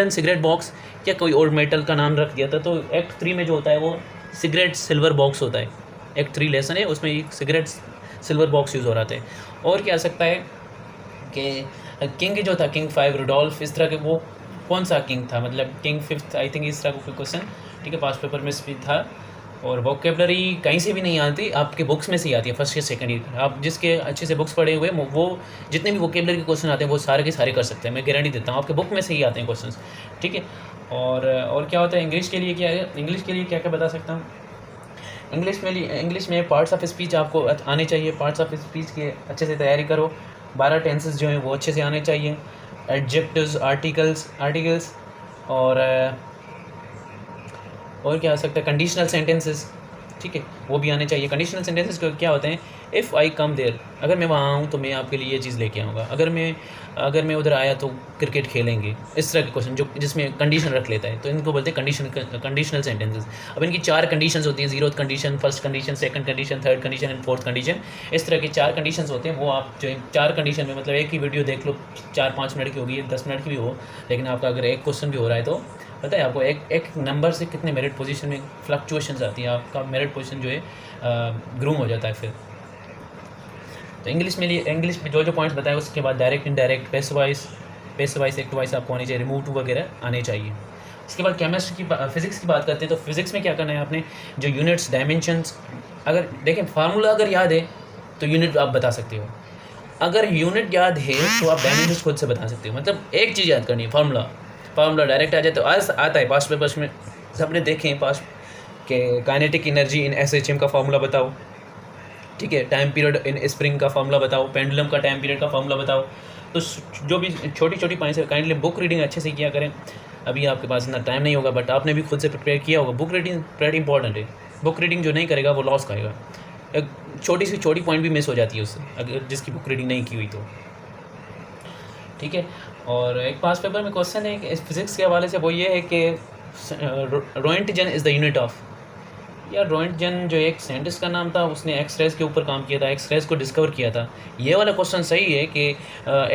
[SPEAKER 1] cigarette box, या कोई और मेटल का नाम रख दिया था। तो एक्ट 3 में जो होता है वो सिगरेट सिल्वर बॉक्स होता है। एक्ट 3 लेसन है, उसमें एक सिगरेट सिल्वर बॉक्स यूज़ हो रहा था। और क्या आ सकता है कि किंग जो था, किंग 5 रुडोल्फ, इस तरह के वो कौन सा किंग था, मतलब किंग 5th आई थिंक, इस तरह का कोई क्वेश्चन। ठीक है, पास पेपर में भी था। और वोकेबलरी कहीं से भी नहीं आती, आपके बुक्स में से ही आती है, फर्स्ट ईयर सेकंड ईयर। आप जिसके अच्छे से बुक्स पढ़े हुए वो जितने भी वोकेबलरी के क्वेश्चन आते हैं वो सारे के सारे कर सकते हैं, मैं गारंटी देता हूँ, आपके बुक में से ही आते हैं क्वेश्चन। ठीक है, और क्या होता है इंग्लिश के लिए, क्या क्या बता सकता हूँ। इंग्लिश में पार्ट्स ऑफ स्पीच आपको आने चाहिए, पार्ट्स ऑफ स्पीच की अच्छे से तैयारी करो। 12 टेंसेस जो हैं वो अच्छे से आने चाहिए, एडजेक्टिव्स, आर्टिकल्स और क्या आ सकता है, कंडीशनल सेंटेंसेस। ठीक है, वो भी आने चाहिए। कंडीशनल सेंटेंसेस क्या होते हैं, इफ़ आई कम देयर, अगर मैं वहाँ आऊँ तो मैं आपके लिए ये चीज़ लेके आऊँगा, अगर मैं उधर आया तो क्रिकेट खेलेंगे, इस तरह के क्वेश्चन जो जिसमें कंडीशन रख लेता है, तो इनको बोलते हैं कंडीशनल सेंटेंसेस। अब इनकी 4 कंडीशंस होती हैं, 0th condition, first condition, second condition, third condition and fourth condition. इस तरह के 4 कंडीशंस होते हैं। वो आप जो 4 कंडीशन में, मतलब एक ही वीडियो देख लो, 4-5 मिनट की होगी, 10 मिनट की भी हो, लेकिन आपका अगर एक क्वेश्चन भी हो रहा है तो पता है आपको एक नंबर से कितने मेरिट पोजीशन में फ्लक्चुएशंस आती हैं, आपका मेरिट पोजीशन जो है ग्रूम हो जाता है फिर। तो इंग्लिश में जो पॉइंट्स बताए, उसके बाद direct, indirect, passive voice, active voice आपको आनी चाहिए, रिमूव टू वगैरह आने चाहिए। इसके बाद फिज़िक्स की बात करते हैं। तो फिज़िक्स में क्या करना है आपने, जो यूनिट्स, डायमेंशंस, अगर देखें फार्मूला अगर याद है तो यूनिट आप बता सकते हो, अगर यूनिट याद है तो आप डायमेंशंस खुद से बता सकते हो। मतलब एक चीज़ याद करनी है, फार्मूला डायरेक्ट आ जाए तो आज आता है। पास्ट पेपर्स में सबने देखे हैं पास्ट के काइनेटिक एनर्जी इन SHM का फार्मूला बताओ, ठीक है, टाइम पीरियड इन स्प्रिंग का फार्मूला बताओ, पेंडुलम का टाइम पीरियड का फार्मूला बताओ। तो जो भी छोटी पॉइंट्स है, काइंडली बुक रीडिंग अच्छे से किया करें। अभी आपके पास इतना टाइम नहीं होगा, बट आपने भी खुद से प्रिपेयर किया होगा। बुक रीडिंग वेरी इंपॉर्टेंट है। बुक रीडिंग जो नहीं करेगा वो लॉस खाएगा। एक छोटी पॉइंट भी मिस हो जाती है उससे, अगर जिसकी बुक रीडिंग नहीं की हुई तो। ठीक है, और एक पास पेपर में क्वेश्चन है कि फिज़िक्स के हवाले से, वो ये है कि Roentgen is the unit of, यार रोएंटजन जो एक साइंटिस्ट का नाम था, उसने एक्स-रेज़ के ऊपर काम किया था, एक्स-रेज़ को डिस्कवर किया था। ये वाला क्वेश्चन सही है कि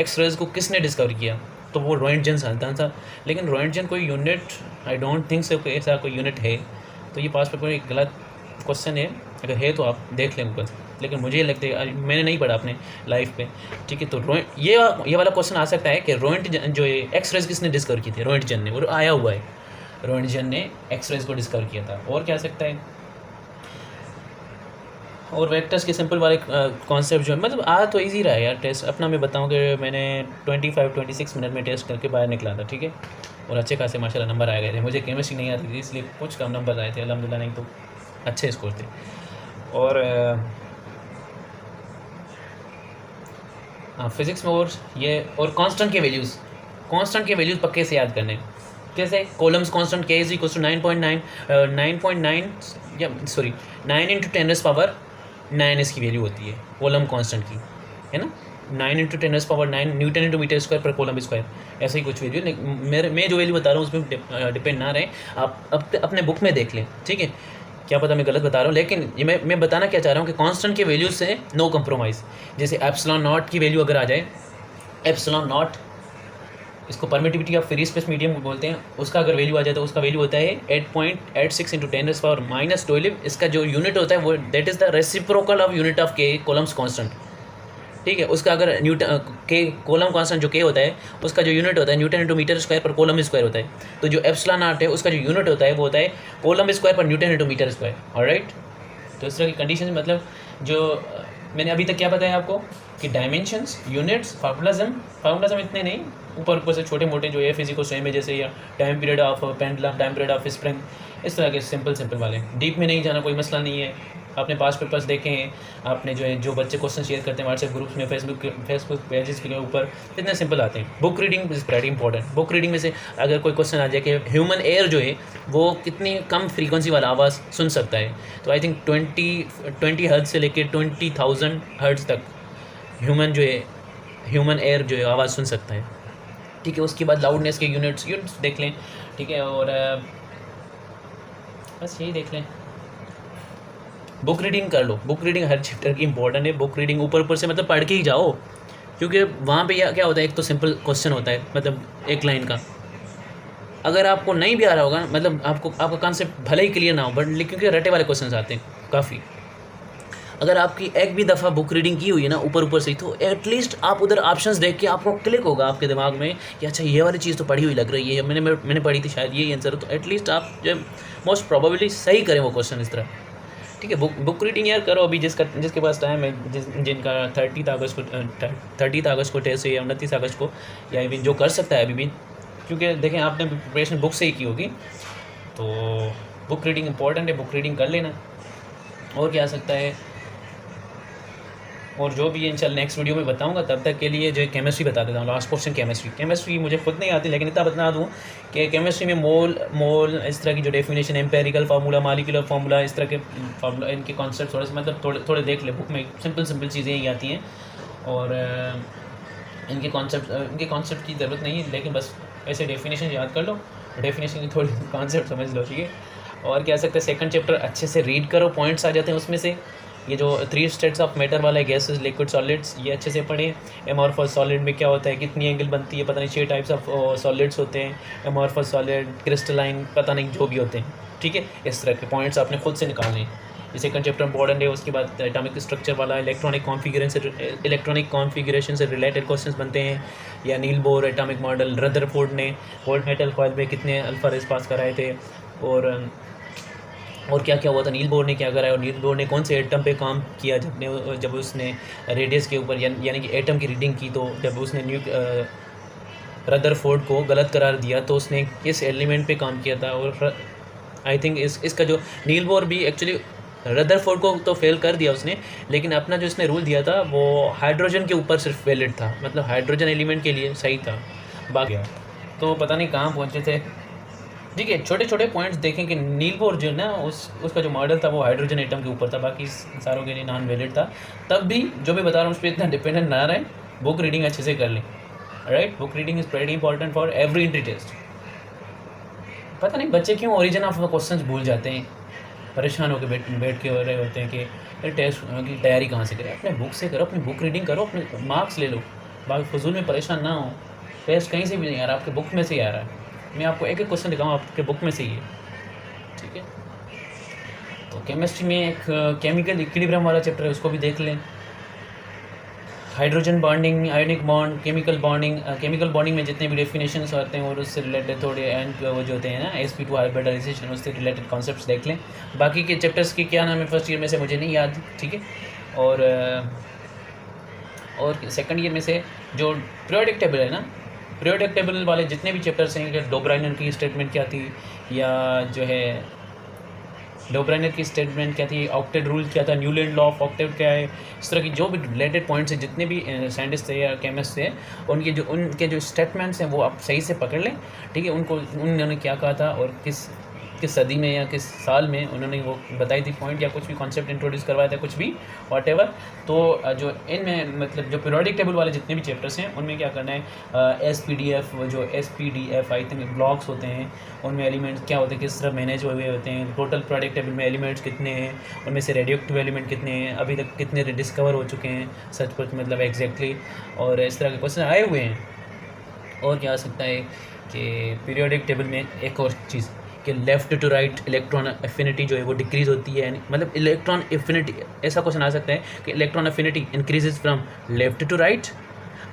[SPEAKER 1] एक्स-रेज़ को किसने डिस्कवर किया, तो वो रोएंटजन साइंटिस्ट था। लेकिन रोएंटजन कोई unit, I don't think so कि ऐसा कोई यूनिट है। तो ये पास पेपर एक गलत क्वेश्चन है, अगर है तो आप देख लें गूगल, लेकिन मुझे लगता है मैंने नहीं पढ़ा अपने लाइफ पे। ठीक है, तो ये वाला क्वेश्चन आ सकता है कि रोएंटजन जो एक्स-रेज़ किसने डिस्कवर की थी, रोएंटजन ने, वो आया हुआ है, रोएंटजन ने एक्स-रेज़ को डिस्कवर किया था। और क्या आ सकता है, और वेक्टर्स के सिंपल वाले कॉन्सेप्ट जो है, मतलब आ तो इजी रहा है यार टेस्ट अपना। मैं बताऊँ कि मैंने 25-26 मिनट में टेस्ट करके बाहर निकला था, ठीक है, और अच्छे खासे माशाल्लाह नंबर आ गए थे। मुझे केमिस्ट्री नहीं आती थी इसलिए कुछ कम नंबर आए थे अल्हम्दुलिल्लाह, नहीं तो अच्छे स्कोर थे। और हाँ फिज़िक्स में और ये और कांस्टेंट के वैल्यूज़ पक्के से याद करने। कैसे? Coulomb's constant k is equal to 9.9 या सॉरी 9 × 10⁻9 इसकी वैल्यू होती है कॉलम कांस्टेंट की, है ना। 9 × 10⁻9 न्यूटन इंटू मीटर स्क्वायर पर कॉलम स्क्वायर, ऐसे ही कुछ वैल्यू। मैं जो वैल्यू बता रहा हूँ उसमें डिपेंड ना रहे, आप अपने बुक में देख लें, ठीक है। क्या पता मैं गलत बता रहा हूँ, लेकिन ये मैं बताना क्या चाह रहा हूँ कि कांस्टेंट के वैल्यूज से नो कंप्रोमाइज़। जैसे एप्सिलॉन नॉट की वैल्यू अगर आ जाए, एप्सिलॉन नॉट इसको permittivity of free space medium बोलते हैं, उसका अगर वैल्यू आ जाए तो उसका वैल्यू होता है 8.86 × 10⁻−12। इसका जो यूनिट होता है वो that is the reciprocal of unit of के कॉलम्स कांस्टेंट, ठीक है। उसका अगर न्यूटन के कॉलम कांस्टेंट जो के होता है उसका जो यूनिट होता है न्यूटन इंटू मीटर स्क्वायर पर कॉलम स्क्वायर होता है। तो जो एप्सिलॉन नॉट है उसका जो यूनिट होता है वो होता है कॉलम स्क्वायर पर newton into metre square, alright. तो इस तरह की कंडीशन, मतलब जो मैंने अभी तक क्या बताया आपको कि डायमेंशंस, यूनिट्स, फार्मूलाजम इतने नहीं, ऊपर से छोटे मोटे जो एफ इजिकल सेम है, जैसे या time period of pendulum, time period of spring, इस तरह के सिंपल वाले। डीप में नहीं जाना, कोई मसला नहीं है। आपने पास पेपर्स देखे हैं, आपने जो बच्चे क्वेश्चन शेयर करते हैं व्हाट्सएप ग्रुप्स में, फेसबुक पेजेस के ऊपर, इतने सिंपल आते हैं। Book reading is very important. Book reading में से अगर कोई क्वेश्चन आ जाए कि ह्यूमन एयर जो है वो कितनी कम फ्रीक्वेंसी वाला आवाज़ सुन सकता है, तो आई थिंक 20 हर्ट्ज से लेकर 20,000 हर्ट्ज तक ह्यूमन एयर जो है आवाज़ सुन सकता है, ठीक है। उसके बाद लाउडनेस के यूनिट्स देख लें, ठीक है। और बस यही देख लें। बुक रीडिंग कर लो, बुक रीडिंग हर चैप्टर की इंपॉर्टेंट है। बुक रीडिंग ऊपर से मतलब पढ़ के ही जाओ, क्योंकि वहाँ पे क्या होता है, एक तो सिंपल क्वेश्चन होता है, मतलब एक लाइन का। अगर आपको नहीं भी आ रहा होगा, मतलब आपका कॉन्सेप्ट भले ही क्लियर ना हो, बट क्योंकि रटे वाले क्वेश्चन आते हैं काफ़ी, अगर आपकी एक भी दफ़ा बुक रीडिंग की हुई है ना ऊपर से, तो एटलीस्ट आप उधर ऑप्शंस देख के आपको क्लिक होगा आपके दिमाग में कि अच्छा ये वाली चीज़ तो पढ़ी हुई लग रही है, मैंने पढ़ी थी, शायद ये आंसर हो। तो एटलीस्ट आप जो मोस्ट प्रोबेबली सही करें वो क्वेश्चन इस तरह, ठीक है। बुक रीडिंग यार करो अभी, जिसके पास टाइम है, जिनका 30 अगस्त को टेस्ट है या 29 अगस्त को, या इवन जो कर सकता है अभी भी, क्योंकि देखें आपने प्रिपरेशन बुक से ही की होगी, तो बुक रीडिंग इंपॉर्टेंट है, बुक रीडिंग कर लेना। और क्या आ सकता है, और जो भी इंशाल्लाह नेक्स्ट वीडियो में बताऊंगा। तब तक के लिए जो केमिस्ट्री बता देता हूँ, लास्ट क्वेश्चन केमिस्ट्री मुझे खुद नहीं आती, लेकिन इतना बता दूँ कि केमिस्ट्री में मोल इस तरह की जो definition, empirical formula, molecular formula, इस तरह के फार्मूला, इनके कॉन्सेप्ट थोड़े से मतलब थोड़े देख ले, बुक में सिंपल चीज़ें ही आती हैं, और इनके कॉन्सेप्ट की ज़रूरत नहीं है, लेकिन बस ऐसे डेफिनेशन याद कर लो, डेफिनेशन की थोड़ी कॉन्सेप्ट समझ लो, ठीक है। और क्या सकते हैं, सेकंड चैप्टर अच्छे से रीड करो, पॉइंट्स आ जाते हैं उसमें से। ये जो 3 स्टेट्स ऑफ मैटर वाला है, गैसेस, लिक्विड, सॉलिड्स, ये अच्छे से पढ़ें। एमॉर्फस सॉलिड में क्या होता है, कितनी एंगल बनती है, पता नहीं 6 टाइप्स ऑफ सॉलिड्स होते हैं, एमॉर्फस सॉलिड, क्रिस्टलाइन, पता नहीं जो भी होते हैं, ठीक है। इस तरह के पॉइंट्स आपने खुद से निकालने हैं। ये सेकंड चैप्टर इंपॉर्टेंट है। उसके बाद एटॉमिक स्ट्रक्चर वाला, इलेक्ट्रॉनिक कॉन्फ़िगरेशन से रिलेटेड क्वेश्चंस बनते हैं, या Niels Bohr atomic model, Rutherford ने गोल्ड मेटल फॉइल में कितने अल्फा रेस पास कराए थे, और क्या क्या हुआ था, नील बोर ने क्या कराया, और नील बोर ने कौन से एटम पे काम किया जब उसने रेडियस के ऊपर यानी कि एटम की रीडिंग की, तो जब उसने रदरफोर्ड को गलत करार दिया तो उसने किस एलिमेंट पे काम किया था। और आई थिंक इसका जो नील बोर भी एक्चुअली रदरफोर्ड को तो फेल कर दिया उसने, लेकिन अपना जो इसने रूल दिया था वो हाइड्रोजन के ऊपर सिर्फ वैलिड था, मतलब हाइड्रोजन एलिमेंट के लिए सही था, बाकी तो पता नहीं कहाँ पहुँचे थे, ठीक है। छोटे छोटे पॉइंट्स देखें कि नील बोर जो है ना, उसका जो मॉडल था वो हाइड्रोजन एटम के ऊपर था, बाकी सारों के लिए नॉन वैलिड था। तब भी जो मैं बता रहा हूँ उस पर इतना डिपेंडेंट ना रहें, बुक रीडिंग अच्छे से कर लें, right. Book reading is very important for every entry test. पता नहीं बच्चे क्यों ओरिजिन ऑफ क्वेश्चन भूल जाते हैं, परेशान होकर बैठ के हो रहे होते हैं कि टेस्ट की तैयारी कहाँ से करें। अपने बुक से करो, अपनी बुक रीडिंग करो, अपने मार्क्स ले लो, बाकी फजूल में परेशान ना हो। टेस्ट कहीं से भी नहीं आ रहा, आपके बुक में से ही आ रहा है। मैं आपको एक क्वेश्चन दिखाऊँ, आपके बुक में से ही है, ठीक है। तो केमिस्ट्री में एक केमिकल इक्विलिब्रियम वाला चैप्टर है, उसको भी देख लें। Hydrogen bonding, ionic bond, chemical bonding में जितने भी डेफिनेशंस आते हैं और उससे रिलेटेड थोड़े एंड वो जो होते हैं ना sp2 हाइब्रिडाइजेशन, उससे रिलेटेड कॉन्सेप्ट्स देख लें। बाकी के चैप्टर्स की क्या नाम है फर्स्ट ईयर में से मुझे नहीं याद, ठीक है। और सेकंड ईयर में से जो पीरियोडिक टेबल है ना, पीरियोडिक टेबल वाले जितने भी चैप्टर्स हैं, कि डोब्राइनर की स्टेटमेंट क्या थी, या जो है डोब्राइनर की स्टेटमेंट क्या थी, ऑक्टेट रूल क्या था, न्यूलैंड लॉ ऑफ ऑक्टेट क्या है, इस तरह की जो भी रिलेटेड पॉइंट्स हैं, जितने भी साइंटिस्ट थे या केमिस्ट थे, उनके जो स्टेटमेंट्स हैं वो आप सही से पकड़ लें, ठीक है। उन्होंने क्या कहा था और किस सदी में या किस साल में उन्होंने वो बताई थी पॉइंट, या कुछ भी कॉन्सेप्ट इंट्रोड्यूस करवाया था, कुछ भी वॉटेवर। तो जो इनमें मतलब जो पीरियोडिक टेबल वाले जितने भी चैप्टर्स हैं उनमें क्या करना है, SPDF आई थिंक ब्लॉक्स होते हैं, उनमें एलिमेंट्स क्या होते हैं, किस तरह मैनेज हुए होते हैं, टोटल पीरियोडिक टेबल में एलिमेंट्स कितने हैं, उनमें से रेडियोएक्टिव एलिमेंट कितने हैं, अभी तक कितने डिस्कवर हो चुके हैं, सच कुछ मतलब एग्जैक्टली, और इस तरह के क्वेश्चन आए हुए हैं। और क्या आ सकता है कि पीरियोडिक टेबल में एक और चीज़ कि left to right electron affinity जो है वो डिक्रीज़ होती है, मतलब इलेक्ट्रॉन एफिनिटी, ऐसा क्वेश्चन आ सकता है कि electron affinity increases from left to right,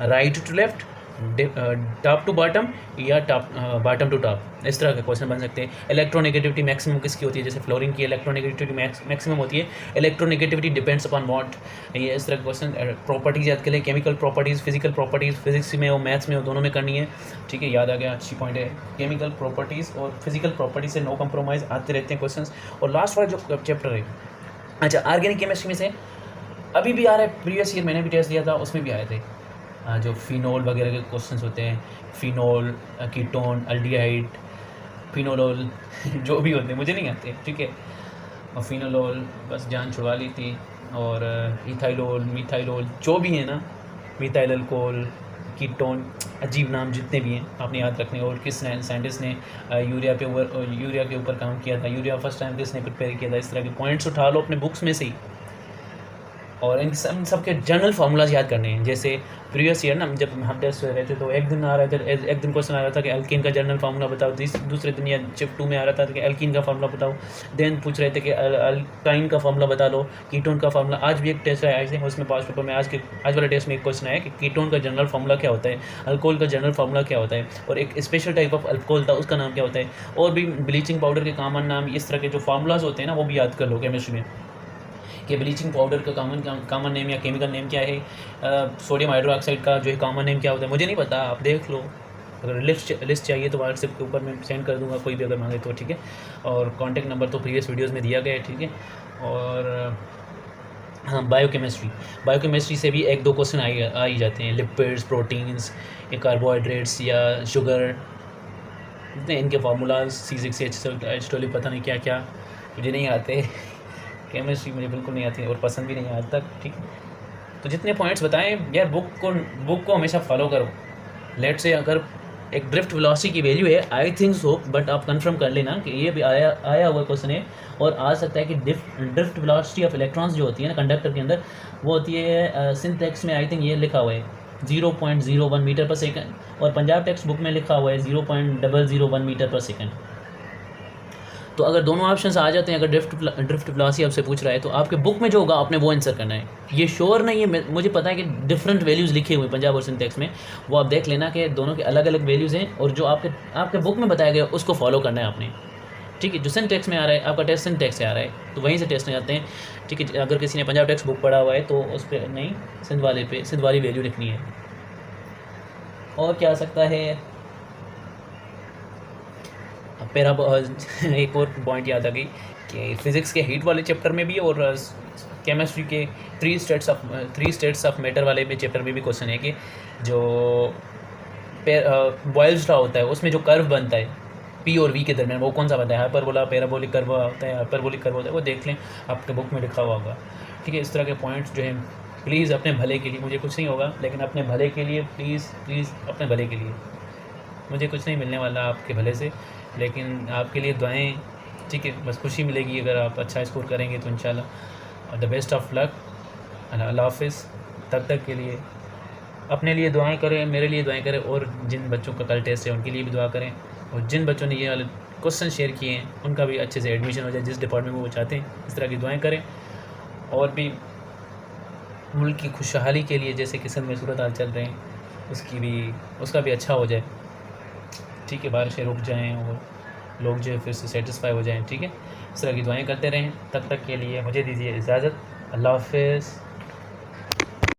[SPEAKER 1] right to left, top to bottom, या टॉप बॉटम टू टॉप, इस तरह के क्वेश्चन बन सकते हैं। इलेक्ट्रोनेगेटिविटी मैक्सिमम किसकी होती है, जैसे फ्लोरीन की इलेक्ट्रोनेगेटिविटी मैक्सिमम होती है, इलेक्ट्रोनेगेटिविटी डिपेंड्स अपॉन व्हाट, ये इस तरह के क्वेश्चन। प्रॉपर्टीज़ याद करें, chemical properties, physical properties, physics में हो, मैथ्स में हो, दोनों में करनी है, ठीक है, याद आ गया, अच्छी पॉइंट है। केमिकल प्रॉपर्टीज़ और फिजिकल प्रॉपर्टीज़ से नो कम्प्रोमाइज़ आते रहते हैं क्वेश्चन। और लास्ट वाला जो चैप्टर है, अच्छा, ऑर्गेनिक केमिस्ट्री में से अभी भी आ रहा है, प्रीवियस ईयर मैंने भी टेस्ट दिया था, उसमें भी आए थे जो फिनोल वगैरह के क्वेश्चंस होते हैं, फिनोल, कीटोन, अल्डिहाइड, फिनोलोल जो भी होते हैं मुझे नहीं आते, ठीक है। और फिनोलोल बस जान छुड़वा ली थी, और इथाइलोल, मिथाइलोल, जो भी है ना, मिथाइल अल्कोहल, कीटोन, अजीब नाम जितने भी हैं आपने याद रखने। और किस साइंटिस्ट ने यूरिया के ऊपर काम किया था, यूरिया फर्स्ट टाइम किसने प्रिपेयर किया था, इस तरह के पॉइंट्स उठा लो अपने बुक्स में से ही। और इन सब के जनरल फार्मूलाज याद करने हैं। जैसे प्रीवियस ईयर ना जब हम टेस्ट हो रहे थे तो एक दिन क्वेश्चन आ रहा था कि एल्कीन का जनरल फार्मूला बताओ, दूसरे दिन या शिफ्ट 2 में आ रहा था कि एल्कीन का फार्मूला बताओ, देन पूछ रहे थे कि अल्काइन का फार्मूला बता लो, कीटोन का फार्मूला। आज भी एक टेस्ट आया है उसमें पास पेपर में, आज वाले टेस्ट में एक क्वेश्चन आया कि कीटोन का जनरल फार्मूला क्या होता है, अल्कोहल का जनरल फार्मूला क्या होता है, और एक स्पेशल टाइप ऑफ अल्कोहल था उसका नाम क्या होता है, और भी ब्लीचिंग पाउडर के कॉमन नाम, इस तरह के जो फार्मूलाज होते हैं ना वो भी याद कर लो केमिस्ट्री में, कि ब्लीचिंग पाउडर का कॉमन नेम या केमिकल नेम क्या है, सोडियम हाइड्रोक्साइड का जो है कॉमन नेम क्या होता है, मुझे नहीं पता, आप देख लो। अगर लिस्ट चाहिए तो व्हाट्सएप के ऊपर मैं सेंड कर दूंगा, कोई भी अगर मांगे तो, ठीक है। और कॉन्टैक्ट नंबर तो प्रीवियस वीडियोज़ में दिया गया है, ठीक है। और हाँ, बायोकेमिस्ट्री से भी 1-2 क्वेश्चन आ ही जाते हैं, लिपिड्स, प्रोटीन्स, या कार्बोहाइड्रेट्स या शुगर, इनके फार्मूलाज, C6H12 पता नहीं क्या क्या, मुझे नहीं आते। केमिस्ट्री मुझे बिल्कुल नहीं आती और पसंद भी नहीं आज तक, ठीक है। तो जितने पॉइंट्स बताएं यार, बुक को हमेशा फॉलो करो। लेट से अगर एक ड्रिफ्ट वेलोसिटी की वैल्यू है, आई थिंक सो, बट आप कंफर्म कर लेना कि ये भी आया हुआ क्वेश्चन है, और आ सकता है कि ड्रिफ्ट वेलोसिटी ऑफ इलेक्ट्रॉन्स जो होती है ना कंडक्टर के अंदर, वो होती है सिंथेक्स में आई थिंक ये लिखा हुआ है 0.01 मीटर पर सेकंड, और पंजाब टेक्स्ट बुक में लिखा हुआ है 0.001 मीटर पर सेकंड। तो अगर दोनों ऑप्शंस आ जाते हैं, अगर ड्रिफ्ट वेलोसिटी आपसे पूछ रहा है, तो आपके बुक में जो होगा आपने वो आंसर करना है। ये श्योर नहीं है, मुझे पता है कि डिफरेंट वैल्यूज़ लिखे हुए पंजाब और सिंथेक्स में, वो आप देख लेना कि दोनों के अलग अलग वैल्यूज़ हैं, और जो आपके बुक में बताया गया उसको फॉलो करना है आपने, ठीक है। जो सिंथेक्स में आ रहा है, आपका टेस्ट सिंथेक्स से आ रहा है तो वहीं से टेस्ट में जाते हैं, ठीक है। अगर किसी ने पंजाब टेक्स्ट बुक पढ़ा हुआ है तो उस पर नहीं, सिंध वाली वैल्यू लिखनी है। और क्या आ सकता है, मेरा एक और पॉइंट याद आ गई कि फिज़िक्स के हीट वाले चैप्टर में भी, और केमिस्ट्री के थ्री स्टेट्स ऑफ मैटर वाले में चैप्टर में भी क्वेश्चन है कि जो बॉयल्स लॉ होता है उसमें जो कर्व बनता है P और V के दरमियान, वो कौन सा बनता है, हाइपरबोला, पैराबोलिक कर्व होता है, हाइपरबोलिक कर्व होता है, वो देख लें, आपके बुक में लिखा हुआ होगा, ठीक है। इस तरह के पॉइंट्स जो हैं, प्लीज़ अपने भले के लिए, मुझे कुछ नहीं होगा लेकिन अपने भले के लिए, प्लीज़ अपने भले के लिए, मुझे कुछ नहीं मिलने वाला आपके भले से, लेकिन आपके लिए दुआएं, ठीक है। बस खुशी मिलेगी अगर आप अच्छा स्कोर करेंगे तो इंशाल्लाह। और द बेस्ट ऑफ लक, अल्लाह हाफिज़। तब तक के लिए अपने लिए दुआएं करें, मेरे लिए दुआएं करें, और जिन बच्चों का कल टेस्ट है उनके लिए भी दुआ करें, और जिन बच्चों ने ये वाले क्वेश्चन शेयर किए हैं उनका भी अच्छे से एडमिशन हो जाए जिस डिपार्टमेंट में वो चाहते हैं, इस तरह की दुआएँ करें। और भी मुल्क की खुशहाली के लिए जैसे किस्म में सूरत हाल चल रहे हैं उसका भी अच्छा हो जाए, ठीक है, बारिशें रुक जाएँ और लोग जो है फिर से सेटिस्फाई हो जाएँ, ठीक है। इस तरह की दुआएँ करते रहें। तब तक के लिए मुझे दीजिए इजाज़त। अल्लाह हाफ़िज़।